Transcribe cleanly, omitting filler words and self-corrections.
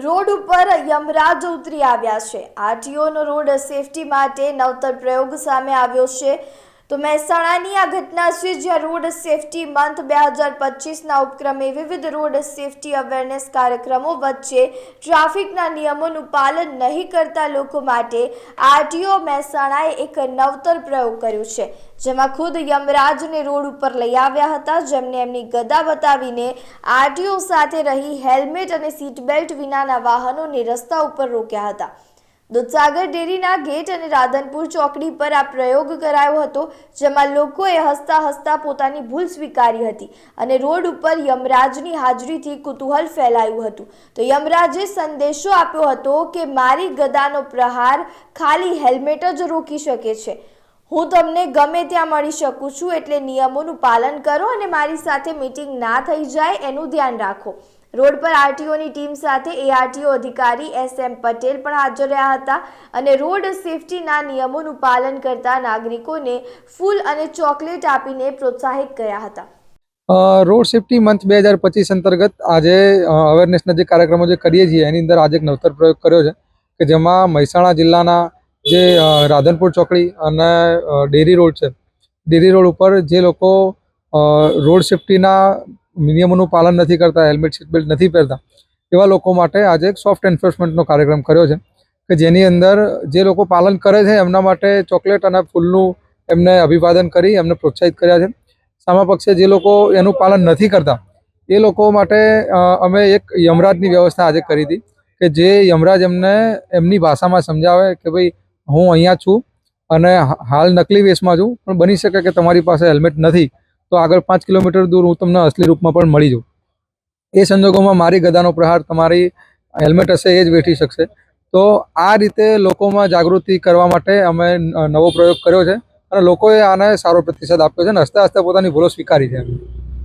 Road ઉપર યમરાજ ઉતરી આવ્યા છે। આરટીઓનો રોડ સેફટી માટે નવતર પ્રયોગ સામે આવ્યો છે। તો મહેસાણાની આ ઘટના છે, જ્યાં રોડ સેફટી મંથ 2025ના ઉપક્રમે વિવિધ રોડ સેફટી અવેરનેસ કાર્યક્રમો વચ્ચે ટ્રાફિકના નિયમોનું પાલન નહીં કરતા લોકો માટે આરટીઓ મહેસાણાએ એક નવતર પ્રયોગ કર્યો છે, જેમાં ખુદ યમરાજને રોડ ઉપર લઈ આવ્યા હતા, જેમને એમની ગદા બતાવીને આરટીઓ સાથે રહી હેલ્મેટ અને સીટ બેલ્ટ વિનાના વાહનોને રસ્તા ઉપર રોક્યા હતા। દૂધસાગર ડેરીના ગેટ અને રાધનપુર ચોકડી પર આ પ્રયોગ કરાયો હતો, જેમાં લોકોએ હસતા હસતા પોતાની ભૂલ સ્વીકારી હતી અને રોડ ઉપર યમરાજની હાજરીથી કુતૂહલ ફેલાયું હતું। તો યમરાજે સંદેશો આપ્યો હતો કે મારી ગદાનો પ્રહાર ખાલી હેલ્મેટ જ રોકી શકે છે। હું તમને ગમે ત્યાં મળી શકું છું, એટલે નિયમોનું પાલન કરો અને મારી સાથે મીટિંગ ના થઈ જાય એનું ધ્યાન રાખો। રોડ પર આરટીઓની ટીમ સાથે એઆરટીઓ અધિકારી એસએમ પટેલ પણ હાજર રહ્યા હતા અને રોડ સેફટીના નિયમોનું પાલન કરતા નાગરિકોને ફૂલ અને ચોકલેટ આપીને પ્રોત્સાહિત કર્યા હતા। રોડ સેફટી મંથ 2025 અંતર્ગત આજે અવેરનેસના જે કાર્યક્રમો જે કરીએ છીએ એની અંદર આજે એક નવતર પ્રયોગ કર્યો છે કે જેમાં મહેસાણા જિલ્લાના જે રાધનપુર ચોકડી અને ડેરી રોડ છે, ડેરી રોડ ઉપર જે લોકો રોડ સેફટીના નિયમોનું પાલન નથી કરતા, હેલ્મેટ સીટ બેલ્ટ નથી પહેરતા, એવા લોકો માટે આજે એક સોફ્ટ એન્ફોર્સમેન્ટનો કાર્યક્રમ કર્યો છે કે જેની અંદર જે લોકો પાલન કરે છે એમના માટે ચોકલેટ અને ફૂલનું એમને અભિવાદન કરી એમને પ્રોત્સાહિત કર્યા છે। સામા પક્ષે જે લોકો એનું પાલન નથી કરતા એ લોકો માટે અમે એક યમરાજની વ્યવસ્થા આજે કરી હતી કે જે યમરાજ એમને એમની ભાષામાં સમજાવે કે ભાઈ હું અહીંયા છું અને હાલ નકલી વેશમાં છું, પણ બની શકે કે તમારી પાસે હેલ્મેટ નથી તો આગળ 5 કિલોમીટર દૂર હું તમને અસલી રૂપમાં પણ મળી જાઉં। એ સંજોગોમાં મારી ગદાનો પ્રહાર તમારી હેલ્મેટ હશે એ જ વેઠી શકશે। તો આ રીતે લોકોમાં જાગૃતિ કરવા માટે અમે નવો પ્રયોગ કર્યો છે અને લોકોએ આને સારો પ્રતિસાદ આપ્યો છે અને હસતા હસતા પોતાની ભૂલો સ્વીકારી છે।